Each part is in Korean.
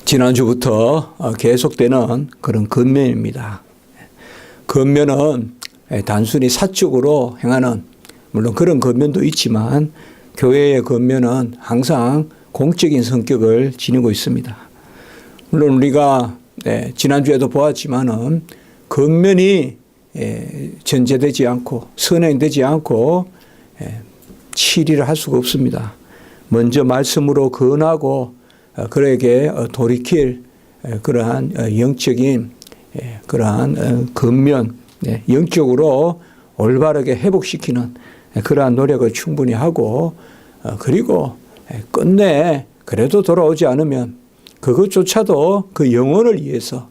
지난주부터 계속되는 그런 건면입니다. 건면은 단순히 사적으로 행하는, 물론 그런 건면도 있지만 교회의 건면은 항상 공적인 성격을 지니고 있습니다. 물론 우리가 지난주에도 보았지만은 건면이 전제되지 않고 선행되지 않고 치리를 할 수가 없습니다. 먼저 말씀으로 건하고 그에게 돌이킬 그러한 영적인 그러한 건면, 영적으로 올바르게 회복시키는 그러한 노력을 충분히 하고, 그리고 끝내 그래도 돌아오지 않으면 그것조차도 그 영혼을 위해서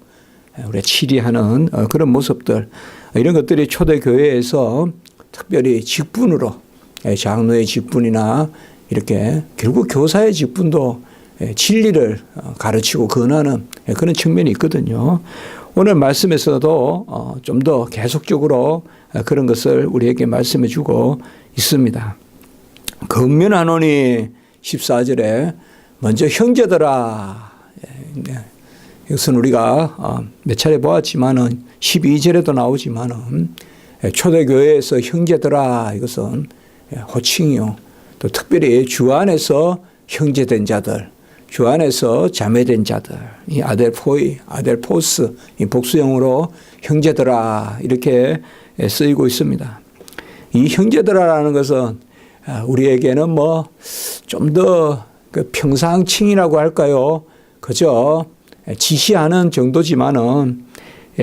우리가 치리하는 그런 모습들, 이런 것들이 초대교회에서 특별히 직분으로, 장로의 직분이나 이렇게 결국 교사의 직분도 진리를 가르치고 권하는 그런 측면이 있거든요. 오늘 말씀에서도 좀 더 계속적으로 그런 것을 우리에게 말씀해 주고 있습니다. 건면하노니 14절에 먼저 형제들아, 이것은 우리가 몇 차례 보았지만은 12절에도 나오지만은 초대교회에서 형제들아, 이것은 호칭이요. 또 특별히 주 안에서 형제된 자들, 주 안에서 자매된 자들, 이 아델포이, 아델포스, 이 복수형으로 형제들아 이렇게 쓰이고 있습니다. 이 형제들아라는 것은 우리에게는 뭐 좀 더 그 평상칭이라고 할까요? 그저 지시하는 정도지만은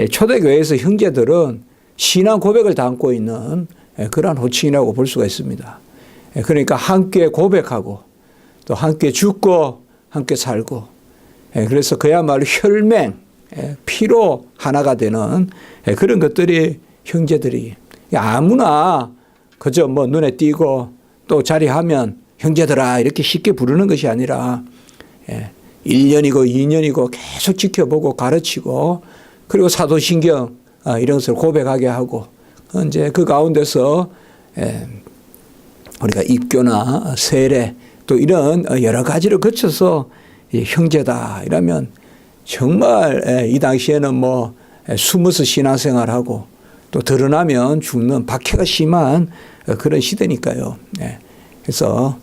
초대교회에서 형제들은 신앙 고백을 담고 있는 그러한 호칭이라고 볼 수가 있습니다. 그러니까 함께 고백하고 또 함께 죽고 함께 살고, 그래서 그야말로 혈맹, 피로 하나가 되는 그런 것들이 형제들이, 아무나 그저 뭐 눈에 띄고 또 자리하면 형제들아 이렇게 쉽게 부르는 것이 아니라 1년이고 2년이고 계속 지켜보고 가르치고, 그리고 사도신경 이런 것을 고백하게 하고, 이제 그 가운데서 우리가 입교나 세례 또 이런 여러 가지를 거쳐서 형제다 이러면 정말 이 당시에는 뭐 숨어서 신앙생활하고 또 드러나면 죽는 박해가 심한 그런 시대니까요. 그래서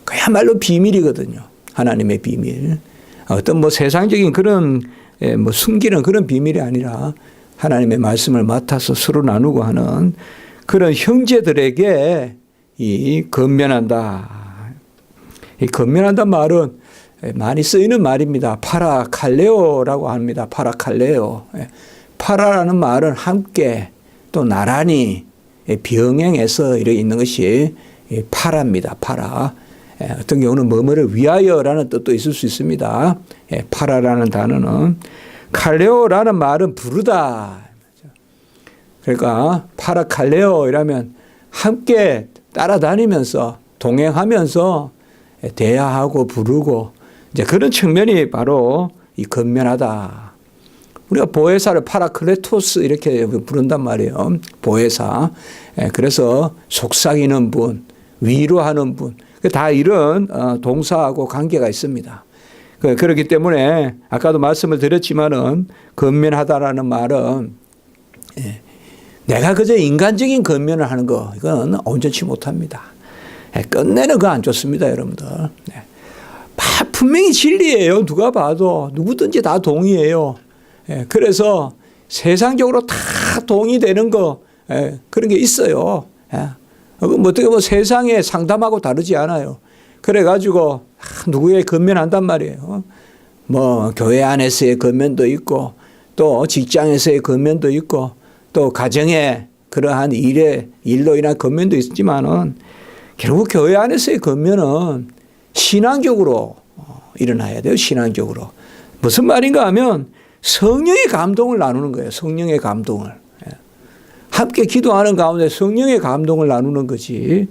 그야말로 비밀이거든요. 하나님의 비밀. 어떤 뭐 세상적인 그런 뭐 숨기는 그런 비밀이 아니라 하나님의 말씀을 맡아서 서로 나누고 하는 그런 형제들에게 이 건면한다. 이 건면한다는 말은 많이 쓰이는 말입니다. 파라칼레오라고 합니다. 파라칼레오. 파라라는 말은 함께 또 나란히 병행해서 이렇게 있는 것이 파라입니다. 파라. 어떤 경우는 뭐뭐를 위하여라는 뜻도 있을 수 있습니다. 파라라는 단어는. 칼레오라는 말은 부르다. 그러니까 파라칼레오 이라면 함께 따라다니면서 동행하면서 대화하고 부르고, 이제 그런 측면이 바로 이 건면하다. 우리가 보혜사를 파라클레토스 이렇게 부른단 말이에요. 보혜사. 그래서 속삭이는 분, 위로하는 분, 다 이런 동사하고 관계가 있습니다. 그렇기 때문에 아까도 말씀을 드렸지만은 건면하다라는 말은 내가 그저 인간적인 건면을 하는 거, 이건 온전치 못합니다. 끝내는 거 안 좋습니다, 여러분들. 분명히 진리예요. 누가 봐도 누구든지 다 동의해요. 그래서 세상적으로 다 동의되는 거, 그런 게 있어요. 뭐 어떻게 뭐 세상에 상담하고 다르지 않아요. 그래가지고 누구에 건면한단 말이에요. 뭐 교회 안에서의 건면도 있고 또 직장에서의 건면도 있고 또 가정에 그러한 일로 인한 건면도 있지만은 결국 교회 안에서의 건면은 신앙적으로 일어나야 돼요. 신앙적으로. 무슨 말인가 하면 성령의 감동을 나누는 거예요. 성령의 감동을. 함께 기도하는 가운데 성령의 감동을 나누는 거지.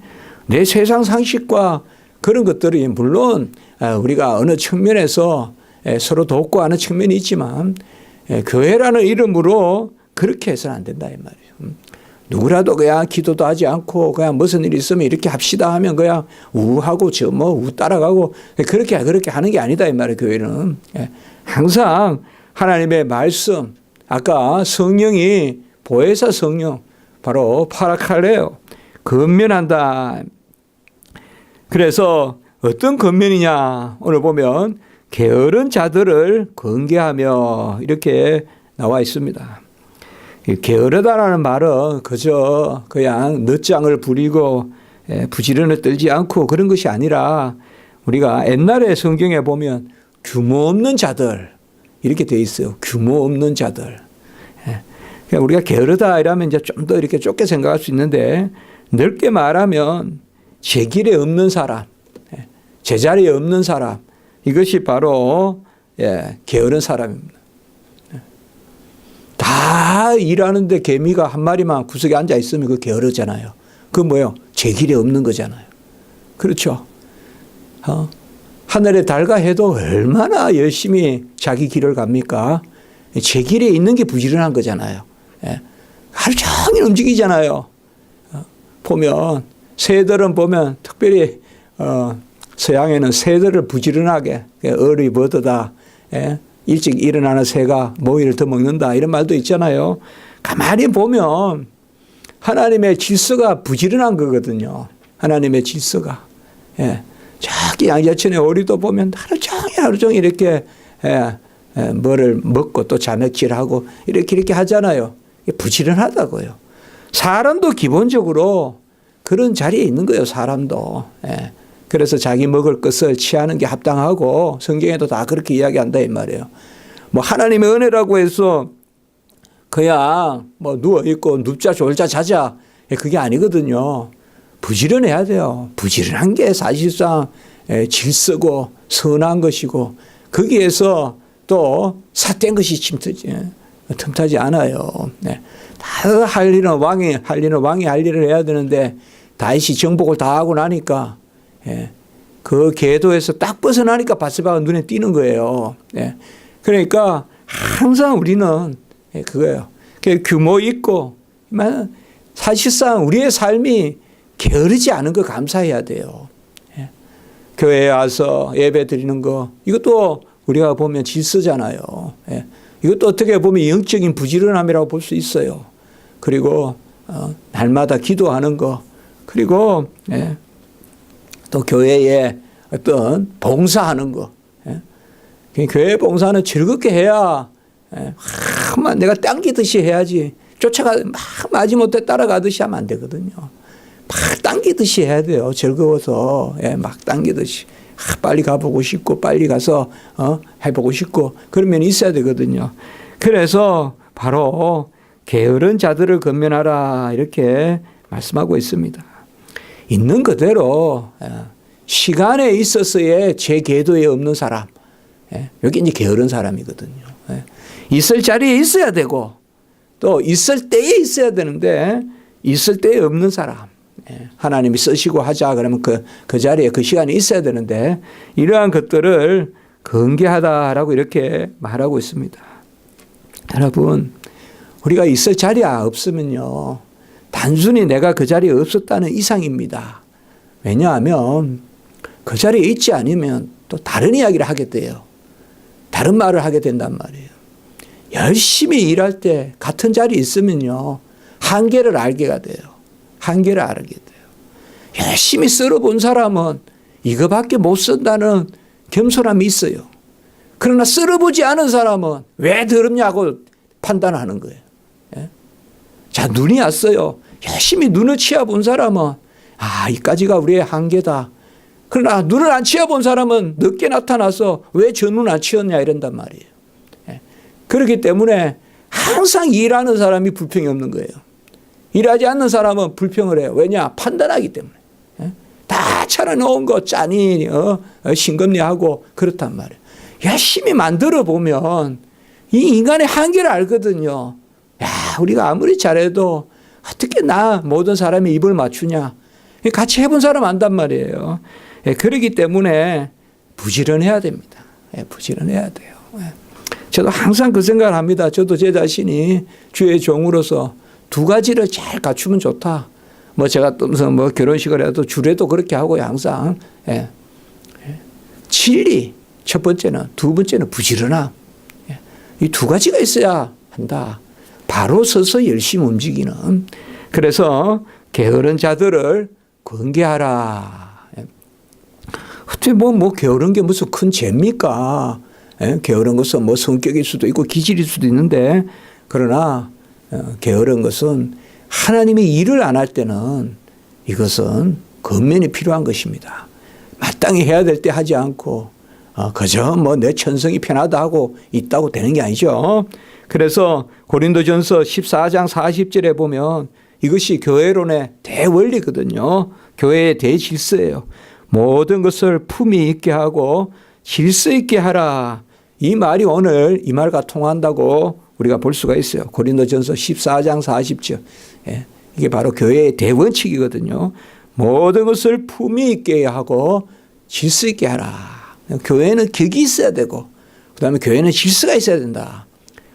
내 세상 상식과 그런 것들이 물론 우리가 어느 측면에서 서로 돕고 하는 측면이 있지만 교회라는 이름으로 그렇게 해서는 안 된다 이 말이에요. 누구라도 그냥 기도도 하지 않고 그냥 무슨 일이 있으면 이렇게 합시다 하면 그냥 우하고 따라가고 그렇게 하는 게 아니다 이 말이에요. 교회는 항상 하나님의 말씀, 아까 성령이 보혜사 성령 바로 파라칼레요. 건면한다. 그래서 어떤 건면이냐 오늘 보면 게으른 자들을 건개하며 이렇게 나와 있습니다. 게으르다라는 말은 그저 그냥 늦장을 부리고 부지런을 떨지 않고 그런 것이 아니라 우리가 옛날에 성경에 보면 규모 없는 자들 이렇게 돼 있어요. 규모 없는 자들. 그러니까 우리가 게으르다 이러면 이제 좀 더 이렇게 좁게 생각할 수 있는데 넓게 말하면 제 길에 없는 사람, 제자리에 없는 사람 이것이 바로 게으른 사람입니다. 다 일하는데 개미가 한 마리만 구석에 앉아 있으면 그거 게으르잖아요. 그건 뭐예요? 제 길에 없는 거잖아요. 그렇죠? 하늘에 달과 해도 얼마나 열심히 자기 길을 갑니까? 제 길에 있는 게 부지런한 거잖아요. 하루 종일 움직이잖아요. 보면 새들은 보면 특별히 서양에는 새들을 부지런하게 어리 버드다. 일찍 일어나는 새가 모이를 더 먹는다 이런 말도 있잖아요. 가만히 보면 하나님의 질서가 부지런한 거거든요. 하나님의 질서가. 저기 양자천의 오리도 보면 하루 종일 이렇게 뭐를 먹고 또 자맥질하고 이렇게 하잖아요. 부지런하다고요. 사람도 기본적으로 그런 자리에 있는 거예요. 사람도. 그래서 자기 먹을 것을 취하는 게 합당하고 성경에도 다 그렇게 이야기한다 이 말이에요. 뭐 하나님의 은혜라고 해서 그냥 뭐 누워있고 눕자 졸자 자자 그게 아니거든요. 부지런해야 돼요. 부지런한 게 사실상 질서고 선한 것이고 거기에서 또 삿된 것이 틈타지 않아요. 다 할 일은 왕이 할 일을 해야 되는데 다윗이 정복을 다 하고 나니까 그 궤도에서 딱 벗어나니까 바세바가 눈에 띄는 거예요. 그러니까 항상 우리는 그거예요. 규모 있고 사실상 우리의 삶이 게으르지 않은 거 감사해야 돼요. 교회에 와서 예배 드리는 거 이것도 우리가 보면 질서잖아요. 이것도 어떻게 보면 영적인 부지런함이라고 볼 수 있어요. 그리고 날마다 기도하는 거 그리고 또 교회에 어떤 봉사하는 거. 교회 봉사는 즐겁게 해야 내가 당기듯이 해야지 쫓아가 막 마지못해 따라가듯이 하면 안 되거든요. 막 당기듯이 해야 돼요. 즐거워서 막 당기듯이 빨리 가보고 싶고 빨리 가서 해보고 싶고 그런 면이 있어야 되거든요. 그래서 바로 게으른 자들을 건면하라 이렇게 말씀하고 있습니다. 있는 그대로 시간에 있어서의 제 궤도에 없는 사람 여기 이제 게으른 사람이거든요. 있을 자리에 있어야 되고 또 있을 때에 있어야 되는데 있을 때에 없는 사람 하나님이 쓰시고 하자 그러면 그 자리에 그 시간이 있어야 되는데 이러한 것들을 건개하다라고 이렇게 말하고 있습니다. 여러분 우리가 있을 자리가 없으면요 단순히 내가 그 자리에 없었다는 이상입니다. 왜냐하면 그 자리에 있지 않으면 또 다른 이야기를 하게 돼요. 다른 말을 하게 된단 말이에요. 열심히 일할 때 같은 자리에 있으면요 한계를 알게가 돼요. 한계를 알게 돼요. 열심히 썰어본 사람은 이거밖에 못 쓴다는 겸손함이 있어요. 그러나 썰어보지 않은 사람은 왜 더럽냐고 판단하는 거예요. 자, 눈이 왔어요. 열심히 눈을 치어본 사람은 이까지가 우리의 한계다. 그러나 눈을 안 치어본 사람은 늦게 나타나서 왜 저 눈 안 치었냐 이런단 말이에요. 그렇기 때문에 항상 일하는 사람이 불평이 없는 거예요. 일하지 않는 사람은 불평을 해요. 왜냐? 판단하기 때문에. 다 차려놓은 거 짜니 싱겁리하고 그렇단 말이에요. 열심히 만들어 보면 이 인간의 한계를 알거든요. 우리가 아무리 잘해도 어떻게 모든 사람이 입을 맞추냐. 같이 해본 사람 안단 말이에요. 그렇기 때문에 부지런해야 됩니다. 부지런해야 돼요. 저도 항상 그 생각을 합니다. 저도 제 자신이 주의 종으로서 두 가지를 잘 갖추면 좋다. 뭐 제가 또 무슨 뭐 결혼식을 해도 주례도 그렇게 하고요, 항상. 예. 진리, 첫 번째는, 두 번째는 부지런함. 예. 이 두 가지가 있어야 한다. 바로 서서 열심히 움직이는. 그래서 게으른 자들을 권계하라. 예. 어떻게 뭐 게으른 게 무슨 큰 죄입니까? 예. 게으른 것은 뭐 성격일 수도 있고 기질일 수도 있는데, 그러나 게으른 것은 하나님의 일을 안 할 때는 이것은 권면이 필요한 것입니다. 마땅히 해야 될 때 하지 않고 그저 뭐 내 천성이 편하다 하고 있다고 되는 게 아니죠. 그래서 고린도전서 14장 40절에 보면 이것이 교회론의 대원리거든요. 교회의 대질서예요. 모든 것을 품위 있게 하고 질서 있게 하라. 이 말이 오늘 이 말과 통한다고 우리가 볼 수가 있어요. 고린도전서 14장 40절. 예, 이게 바로 교회의 대원칙이거든요. 모든 것을 품위 있게 하고 질서 있게 하라. 교회는 격이 있어야 되고 그다음에 교회는 질서가 있어야 된다.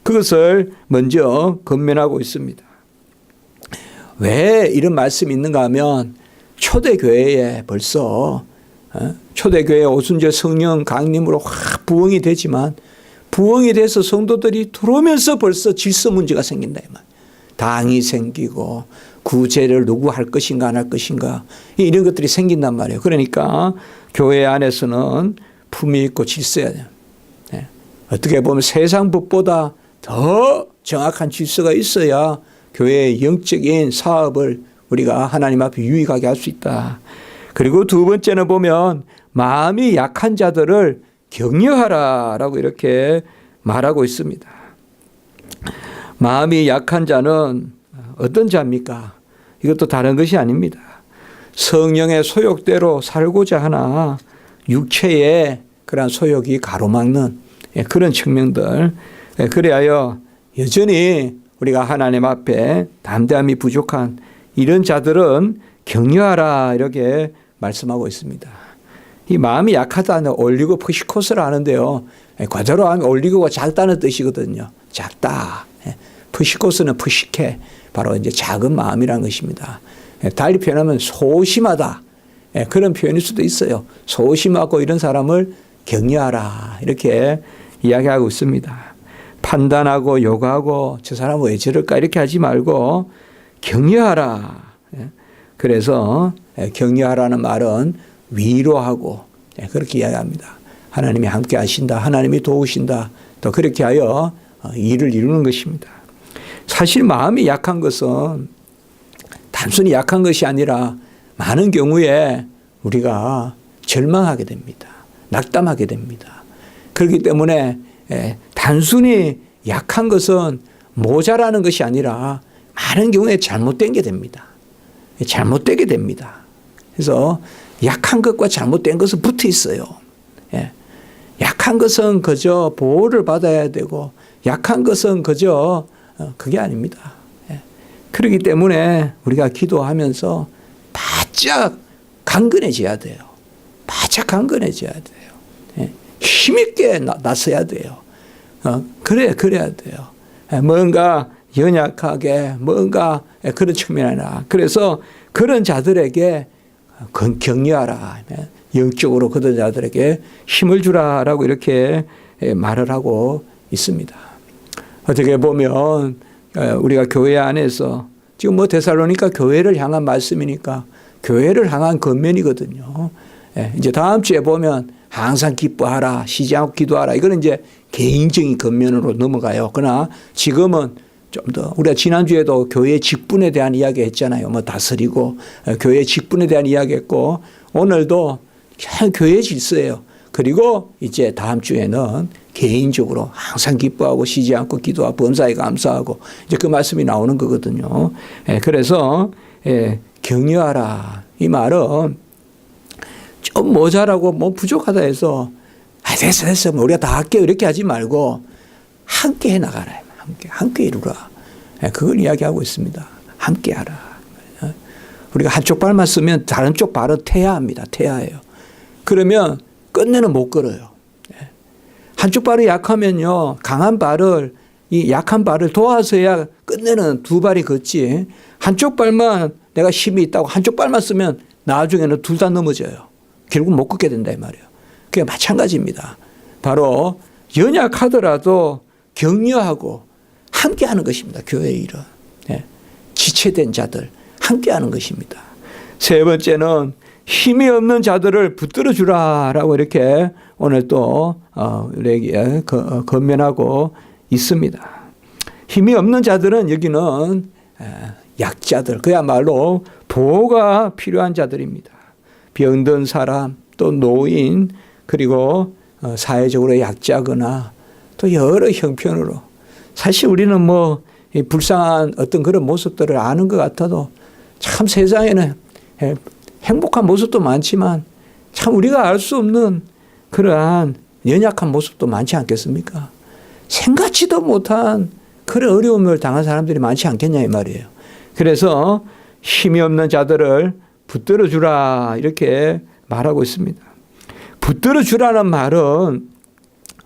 그것을 먼저 권면하고 있습니다. 왜 이런 말씀이 있는가 하면 초대교회에 벌써 초대교회 오순절 성령 강림으로 확 부흥이 되지만 부흥이 돼서 성도들이 들어오면서 벌써 질서 문제가 생긴다. 당이 생기고 구제를 누구 할 것인가 안 할 것인가 이런 것들이 생긴단 말이에요. 그러니까 교회 안에서는 품위 있고 질서야 돼요. 네. 어떻게 보면 세상 법보다 더 정확한 질서가 있어야 교회의 영적인 사업을 우리가 하나님 앞에 유익하게 할 수 있다. 그리고 두 번째는 보면 마음이 약한 자들을 격려하라라고 이렇게 말하고 있습니다. 마음이 약한 자는 어떤 자입니까? 이것도 다른 것이 아닙니다. 성령의 소욕대로 살고자 하나 육체의 그런 소욕이 가로막는 그런 측면들. 그래야 여전히 우리가 하나님 앞에 담대함이 부족한 이런 자들은 격려하라 이렇게 말씀하고 있습니다. 이 마음이 약하다는 올리고 푸시코스를 하는데요. 과자로 하면 올리고가 작다는 뜻이거든요. 작다. 푸시코스는 푸시케. 바로 이제 작은 마음이라는 것입니다. 달리 표현하면 소심하다. 그런 표현일 수도 있어요. 소심하고 이런 사람을 격려하라. 이렇게 이야기하고 있습니다. 판단하고 요구하고 저 사람은 왜 저럴까 이렇게 하지 말고 격려하라. 그래서 격려하라는 말은 위로하고 그렇게 이야기합니다. 하나님이 함께 하신다. 하나님이 도우신다. 또 그렇게 하여 일을 이루는 것입니다. 사실 마음이 약한 것은 단순히 약한 것이 아니라 많은 경우에 우리가 절망하게 됩니다. 낙담하게 됩니다. 그렇기 때문에 단순히 약한 것은 모자라는 것이 아니라 많은 경우에 잘못된 게 됩니다. 잘못되게 됩니다. 그래서 약한 것과 잘못된 것은 붙어 있어요. 약한 것은 그저 보호를 받아야 되고 약한 것은 그저 그게 아닙니다. 그렇기 때문에 우리가 기도하면서 바짝 강건해져야 돼요. 바짝 강건해져야 돼요. 힘있게 나서야 돼요. 그래야 돼요. 뭔가 연약하게 뭔가 그런 측면이 아니라 그래서 그런 자들에게 격려하라. 영적으로 그런 자들에게 힘을 주라라고 이렇게 말을 하고 있습니다. 어떻게 보면 우리가 교회 안에서 지금 뭐 데살로니가 교회를 향한 말씀이니까 교회를 향한 권면이거든요. 이제 다음 주에 보면 항상 기뻐하라, 쉬지 않고 기도하라. 이거는 이제 개인적인 권면으로 넘어가요. 그러나 지금은 좀 더 우리가 지난주에도 교회 직분에 대한 이야기 했잖아요. 뭐 다스리고 교회 직분에 대한 이야기 했고 오늘도 그냥 교회 질서예요. 그리고 이제 다음 주에는 개인적으로 항상 기뻐하고 쉬지 않고 기도하고 범사에 감사하고 이제 그 말씀이 나오는 거거든요. 그래서 격려하라. 이 말은 좀 모자라고 뭐 부족하다 해서 됐어 뭐 우리가 다 할게요 이렇게 하지 말고 함께 해 나가라. 함께 이루라. 그걸 이야기하고 있습니다. 함께 하라. 우리가 한쪽 발만 쓰면 다른 쪽 발은 태야합니다. 태야해요. 그러면 끝내는 못 걸어요. 한쪽 발이 약하면요. 강한 발을 이 약한 발을 도와서야 끝내는 두 발이 걷지. 한쪽 발만 내가 힘이 있다고 한쪽 발만 쓰면 나중에는 둘 다 넘어져요. 결국 못 걷게 된다 이 말이에요. 그게 마찬가지입니다. 바로 연약하더라도 격려하고 함께하는 것입니다. 교회의 일은. 예. 지체된 자들 함께하는 것입니다. 세 번째는 힘이 없는 자들을 붙들어 주라라고 이렇게 오늘 또 우리에게 권면하고 있습니다. 힘이 없는 자들은 여기는 약자들, 그야말로 보호가 필요한 자들입니다. 병든 사람, 또 노인, 그리고 사회적으로 약자거나 또 여러 형편으로 사실 우리는 뭐 불쌍한 어떤 그런 모습들을 아는 것 같아도 참 세상에는 행복한 모습도 많지만 참 우리가 알 수 없는 그러한 연약한 모습도 많지 않겠습니까? 생각지도 못한 그런 어려움을 당한 사람들이 많지 않겠냐 이 말이에요. 그래서 힘이 없는 자들을 붙들어 주라 이렇게 말하고 있습니다. 붙들어 주라는 말은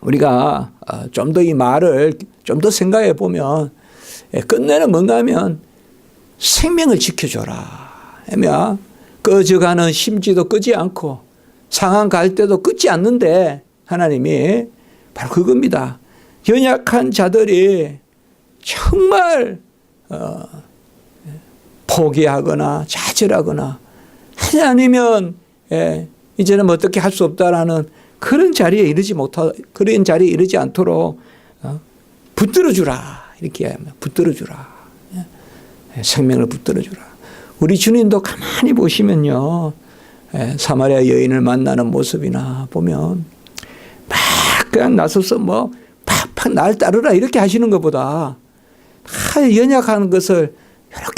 우리가 좀 더 이 말을 좀 더 생각해 보면 끝내는 뭔가 하면 생명을 지켜줘라. 하면 꺼져가는 심지도 끄지 않고 상한 갈 때도 끊지 않는데 하나님이 바로 그겁니다. 연약한 자들이 정말 포기하거나 좌절하거나 하지 않으면 이제는 뭐 어떻게 할 수 없다라는 그런 자리에 이르지 그런 자리에 이르지 않도록 붙들어 주라 이렇게 하면 붙들어 주라. 생명을 붙들어 주라. 우리 주님도 가만히 보시면요, 사마리아 여인을 만나는 모습이나 보면 막 그냥 나서서 뭐 팍팍 날 따르라 이렇게 하시는 것보다 연약한 것을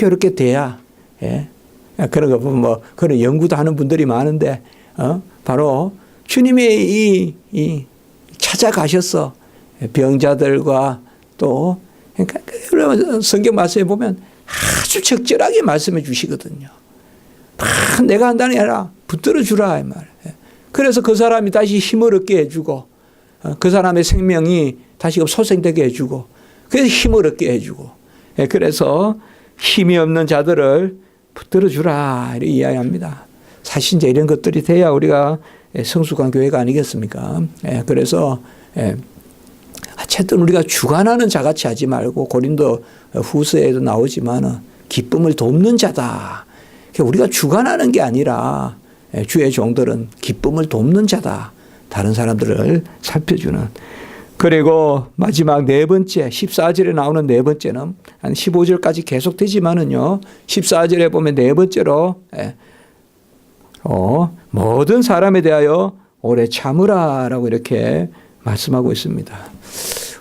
이렇게 돼야, 그런 거 보면 뭐 그런 연구도 하는 분들이 많은데, 바로 주님이 이 찾아가셔서 병자들과 또, 그러니까 성경 말씀에 보면 아주 적절하게 말씀해 주시거든요. 내가 한다는 게 아니라 붙들어 주라 이 말. 그래서 그 사람이 다시 힘을 얻게 해주고, 그 사람의 생명이 다시 소생되게 해주고, 그래서 힘을 얻게 해주고, 그래서 힘이 없는 자들을 붙들어 주라 이렇게 이야기합니다. 사실 이제 이런 것들이 돼야 우리가 성숙한 교회가 아니겠습니까? 그래서 어쨌든 우리가 주관하는 자같이 하지 말고 고린도 후서에도 나오지만 기쁨을 돕는 자다. 우리가 주관하는 게 아니라 주의 종들은 기쁨을 돕는 자다. 다른 사람들을 살펴주는. 그리고 마지막 네 번째 14절에 나오는 네 번째는 한 15절까지 계속 되지만은요, 14절에 보면 네 번째로 모든 사람에 대하여 오래 참으라라고 이렇게 말씀하고 있습니다.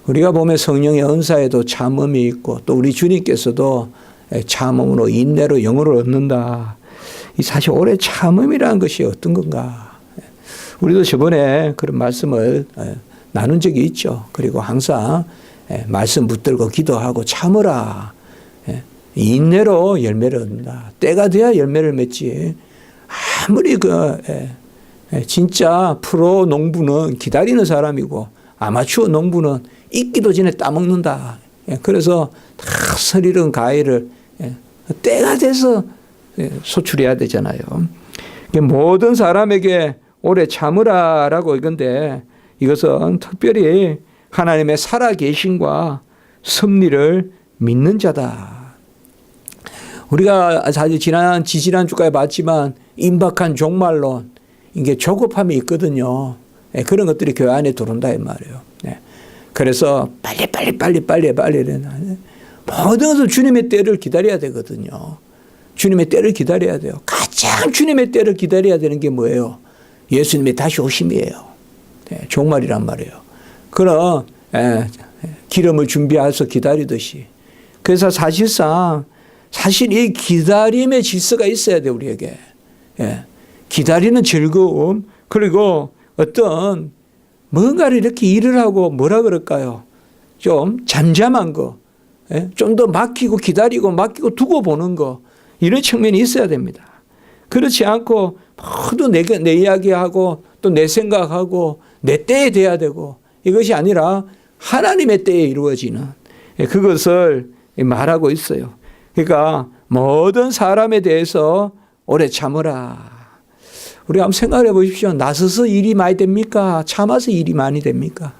우리가 보면 성령의 은사에도 참음이 있고 또 우리 주님께서도 참음으로 인내로 영혼을 얻는다. 이 사실 오래 참음이라는 것이 어떤 건가? 우리도 저번에 그런 말씀을 나눈 적이 있죠. 그리고 항상 말씀 붙들고 기도하고 참으라. 인내로 열매를 얻는다. 때가 돼야 열매를 맺지. 아무리 진짜 프로 농부는 기다리는 사람이고 아마추어 농부는 익기도 전에 따먹는다. 그래서 다 서리른 과일을 때가 돼서 소출해야 되잖아요. 모든 사람에게 오래 참으라라고 이건데, 이것은 특별히 하나님의 살아계심과 섭리를 믿는 자다. 우리가 사실 지지난주까지 봤지만 임박한 종말론, 이게 조급함이 있거든요. 그런 것들이 교회 안에 들어온다 이 말이에요. 그래서 빨리 모든 것을 주님의 때를 기다려야 되거든요. 주님의 때를 기다려야 돼요. 가장 주님의 때를 기다려야 되는 게 뭐예요? 예수님의 다시 오심이에요. 종말이란 말이에요. 그럼 기름을 준비해서 기다리듯이. 그래서 사실 이 기다림의 질서가 있어야 돼 우리에게. 기다리는 즐거움, 그리고 어떤 뭔가를 이렇게 일을 하고 뭐라 그럴까요? 좀 잠잠한 거, 좀 더 맡기고 기다리고 맡기고 두고 보는 거, 이런 측면이 있어야 됩니다. 그렇지 않고 모두 내 이야기하고 또 내 생각하고 내 때에 돼야 되고, 이것이 아니라 하나님의 때에 이루어지는, 그것을 말하고 있어요. 그러니까 모든 사람에 대해서 오래 참으라. 우리 한번 생각해 보십시오. 나서서 일이 많이 됩니까? 참아서 일이 많이 됩니까?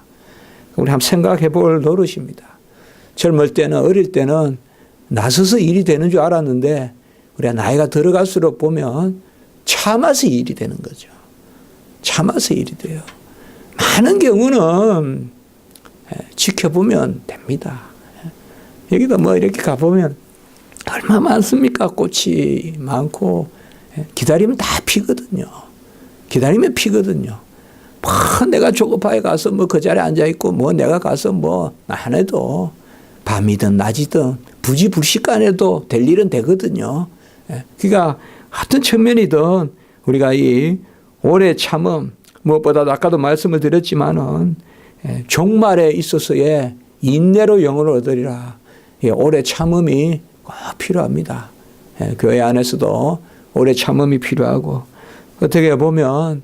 우리 한번 생각해 볼 노릇입니다. 젊을 때는, 어릴 때는 나서서 일이 되는 줄 알았는데 우리가 나이가 들어갈수록 보면 참아서 일이 되는 거죠. 참아서 일이 돼요. 많은 경우는 지켜보면 됩니다. 여기도 뭐 이렇게 가보면 얼마 많습니까? 꽃이 많고 기다리면 다 피거든요. 기다리면 피거든요. 뭐 내가 조급하게 가서 뭐 그 자리에 앉아있고 뭐 내가 가서 뭐 안 해도 밤이든 낮이든 부지불식간에도 될 일은 되거든요. 그러니까 어떤 측면이든 우리가 이 오래 참음, 무엇보다도 아까도 말씀을 드렸지만은 종말에 있어서의 인내로 영혼을 얻으리라. 오래 참음이 꼭 필요합니다. 교회 안에서도 오래 참음이 필요하고, 어떻게 보면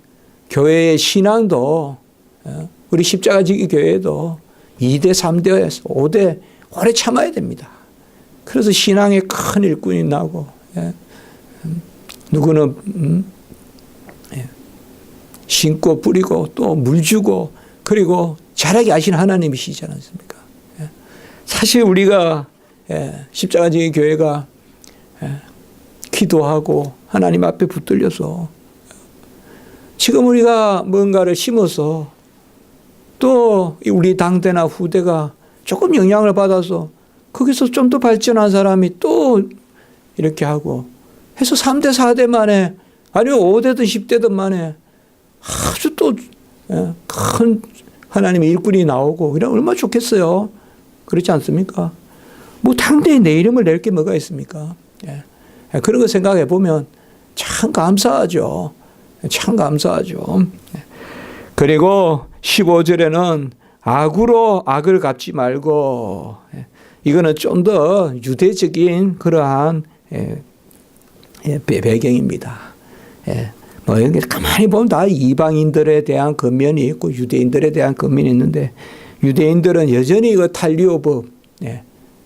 교회의 신앙도, 우리 십자가 지기 교회도 2대, 3대, 5대 오래 참아야 됩니다. 그래서 신앙에 큰 일꾼이 나고, 누구는 심고 뿌리고 또 물 주고 그리고 자라게 하신 하나님이시지 않습니까? 사실 우리가 십자가 지기 교회가 기도하고 하나님 앞에 붙들려서 지금 우리가 뭔가를 심어서 또 우리 당대나 후대가 조금 영향을 받아서 거기서 좀 더 발전한 사람이 또 이렇게 하고 해서 3대, 4대 만에 아니면 5대든 10대든 만에 아주 또 큰 하나님의 일꾼이 나오고 그냥 얼마나 좋겠어요. 그렇지 않습니까? 뭐 당대에 내 이름을 낼 게 뭐가 있습니까? 그런 거 생각해 보면 참 감사하죠. 참 감사하죠. 그리고 15절에는 악으로 악을 갚지 말고, 이거는 좀 더 유대적인 그러한 배경입니다. 뭐 여기 가만히 보면 다 이방인들에 대한 권면이 있고 유대인들에 대한 권면이 있는데, 유대인들은 여전히 그 탈리오법,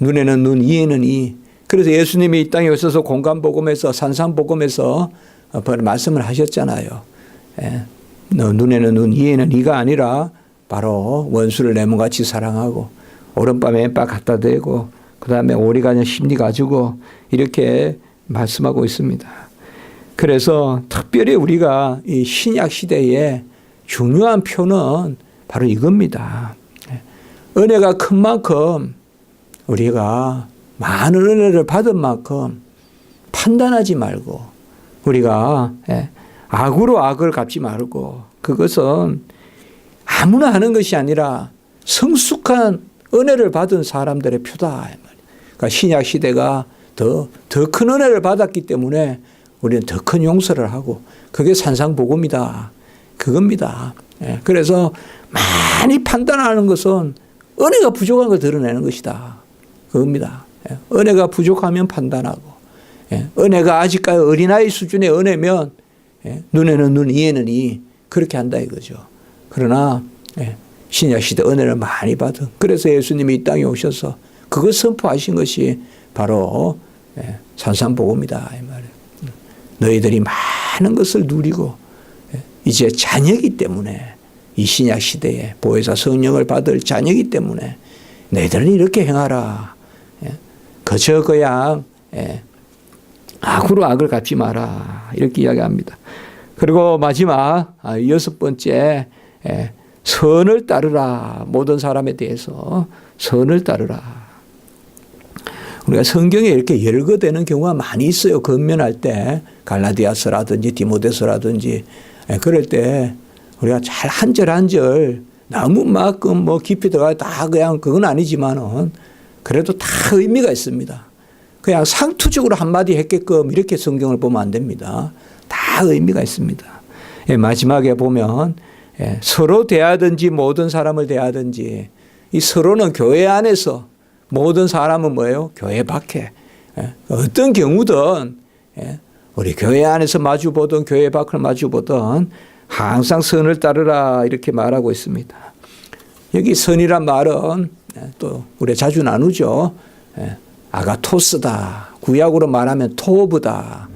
눈에는 눈, 이에는 이. 그래서 예수님이 이 땅에 오셔서 공간복음에서 산상복음에서 말씀을 하셨잖아요. 너 눈에는 눈, 이에는 이가 아니라 바로 원수를 내 몸같이 사랑하고 오른밤에 왼밤 갖다 대고 그 다음에 오리가냐 심리 가지고 이렇게 말씀하고 있습니다. 그래서 특별히 우리가 이 신약 시대에 중요한 표는 바로 이겁니다. 은혜가 큰 만큼 우리가 많은 은혜를 받은 만큼 판단하지 말고 우리가 악으로 악을 갚지 말고, 그것은 아무나 하는 것이 아니라 성숙한 은혜를 받은 사람들의 표다. 그러니까 신약 시대가 더 큰 은혜를 받았기 때문에 우리는 더 큰 용서를 하고 그게 산상복음이다. 그겁니다. 그래서 많이 판단하는 것은 은혜가 부족한 걸 드러내는 것이다. 그겁니다. 은혜가 부족하면 판단하고, 은혜가 아직까지 어린아이 수준의 은혜면 눈에는 눈, 이에는 이, 그렇게 한다 이거죠. 그러나 신약시대 은혜를 많이 받은, 그래서 예수님이 이 땅에 오셔서 그걸 선포하신 것이 바로 산상복음이다 이 말이에요. 너희들이 많은 것을 누리고 이제 자녀이기 때문에, 이 신약시대에 보혜사 성령을 받을 자녀이기 때문에 너희들은 이렇게 행하라. 그저 그냥 악으로 악을 갚지 마라. 이렇게 이야기합니다. 그리고 마지막 6번째, 선을 따르라. 모든 사람에 대해서 선을 따르라. 우리가 성경에 이렇게 열거되는 경우가 많이 있어요. 권면할 때 갈라디아서라든지 디모데서라든지 그럴 때 우리가 잘 한 절 한 절 너무 막 뭐 깊이 들어가 다 그냥 그건 아니지만은 그래도 다 의미가 있습니다. 그냥 상투적으로 한마디 했게끔 이렇게 성경을 보면 안 됩니다. 다 의미가 있습니다. 마지막에 보면 서로 대하든지 모든 사람을 대하든지, 이 서로는 교회 안에서, 모든 사람은 뭐예요? 교회 밖에. 어떤 경우든 우리 교회 안에서 마주보든 교회 밖을 마주보든 항상 선을 따르라 이렇게 말하고 있습니다. 여기 선이란 말은 또 우리 자주 나누죠. 아가토스다. 구약으로 말하면 토브다.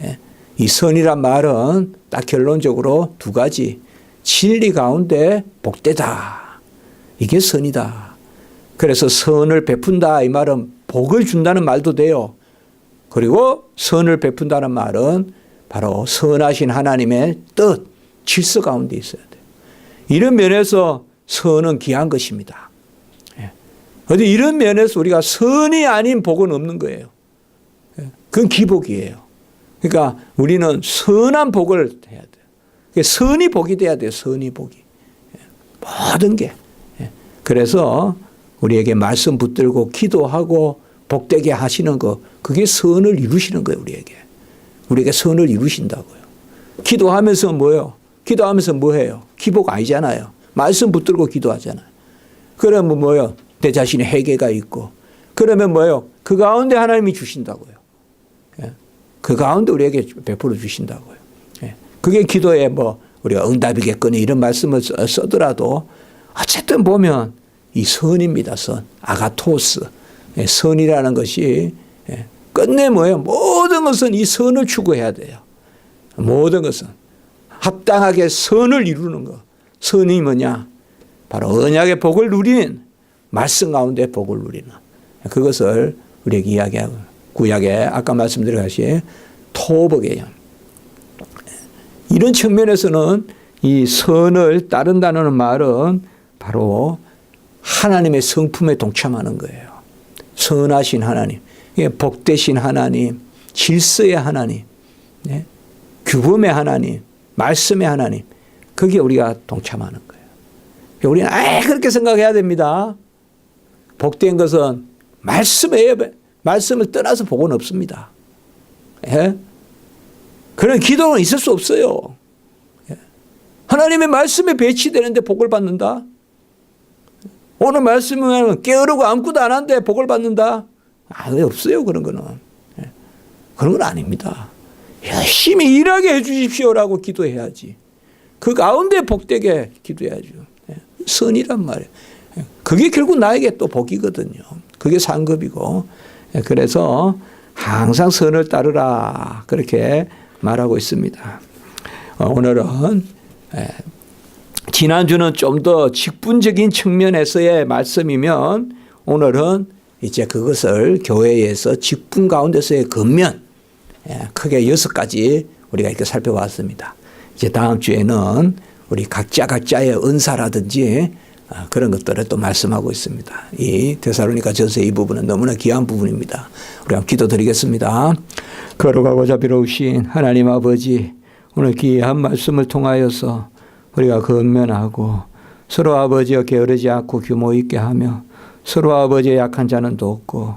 예. 이 선이란 말은 딱 결론적으로 두 가지. 진리 가운데 복되다. 이게 선이다. 그래서 선을 베푼다 이 말은 복을 준다는 말도 돼요. 그리고 선을 베푼다는 말은 바로 선하신 하나님의 뜻, 질서 가운데 있어야 돼요. 이런 면에서 선은 귀한 것입니다. 그런데 이런 면에서 우리가 선이 아닌 복은 없는 거예요. 그건 기복이에요. 그러니까 우리는 선한 복을 해야 돼요. 선이 복이 돼야 돼요. 선이 복이. 모든 게. 그래서 우리에게 말씀 붙들고 기도하고 복되게 하시는 거, 그게 선을 이루시는 거예요. 우리에게 선을 이루신다고요. 기도하면서 뭐예요? 기도하면서 뭐 해요? 기복 아니잖아요. 말씀 붙들고 기도하잖아요. 그러면 뭐예요? 내 자신의 회개가 있고, 그러면 뭐예요? 그 가운데 하나님이 주신다고요. 그 가운데 우리에게 베풀어 주신다고요. 그게 기도에 뭐 우리가 응답이겠거니 이런 말씀을 써더라도 어쨌든 보면 이 선입니다. 선. 아가토스. 선이라는 것이 끝내 뭐예요? 모든 것은 이 선을 추구해야 돼요. 모든 것은. 합당하게 선을 이루는 것. 선이 뭐냐? 바로 언약의 복을 누리는, 말씀 가운데 복을 누리는. 그것을 우리에게 이야기하고, 구약에 아까 말씀드린 것이 토복이에요. 이런 측면에서는 이 선을 따른다는 말은 바로 하나님의 성품에 동참하는 거예요. 선하신 하나님, 복되신 하나님, 질서의 하나님, 규범의 하나님, 말씀의 하나님, 거기에 우리가 동참하는 거예요. 우리는 그렇게 생각해야 됩니다. 복된 것은 말씀을 떠나서 복은 없습니다. 그런 기도는 있을 수 없어요. 하나님의 말씀에 배치되는데 복을 받는다? 오늘 말씀은 게으르고 아무것도 안 하는데 복을 받는다? 없어요. 그런 거는. 그런 건 아닙니다. 열심히 일하게 해 주십시오라고 기도해야지. 그 가운데 복되게 기도해야죠. 선이란 말이에요. 그게 결국 나에게 또 복이거든요. 그게 상급이고. 그래서 항상 선을 따르라. 그렇게 말하고 있습니다. 오늘은 지난주는 좀 더 직분적인 측면에서의 말씀이면 오늘은 이제 그것을 교회에서 직분 가운데서의 겉면, 크게 6가지 우리가 이렇게 살펴봤습니다. 이제 다음 주에는 우리 각자의 은사라든지 그런 것들을 또 말씀하고 있습니다. 이 데살로니가 전서 이 부분은 너무나 귀한 부분입니다. 우리 한번 기도드리겠습니다. 거룩하고 자비로우신 하나님 아버지, 오늘 귀한 말씀을 통하여서 우리가 건면하고 서로 아버지와 게으르지 않고 규모 있게 하며 서로 아버지의 약한 자는 돕고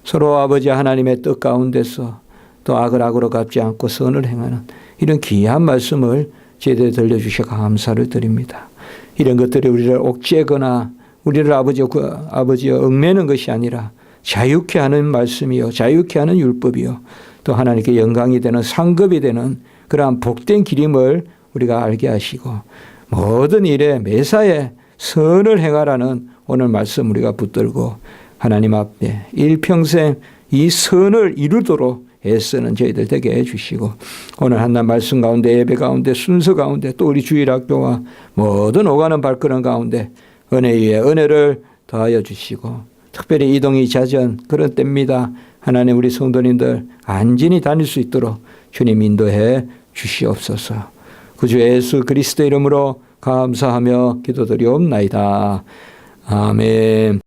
서로 아버지 하나님의 뜻 가운데서 또 악을 악으로 갚지 않고 선을 행하는 이런 귀한 말씀을 제대로 들려주셔서 감사를 드립니다. 이런 것들이 우리를 옥죄거나 우리를 아버지여 얽매는 것이 아니라 자유케 하는 말씀이요, 자유케 하는 율법이요, 또 하나님께 영광이 되는 상급이 되는 그러한 복된 길임을 우리가 알게 하시고 모든 일에 매사에 선을 행하라는 오늘 말씀 우리가 붙들고 하나님 앞에 일평생 이 선을 이루도록 애쓰는 저희들 되게 해주시고 오늘 한날 말씀 가운데 예배 가운데 순서 가운데 또 우리 주일학교와 모든 오가는 발걸음 가운데 은혜 위에 은혜를 더하여 주시고 특별히 이동이 잦은 그런 때입니다. 하나님 우리 성도님들 안전히 다닐 수 있도록 주님 인도해 주시옵소서. 구주 예수 그리스도 이름으로 감사하며 기도드리옵나이다. 아멘.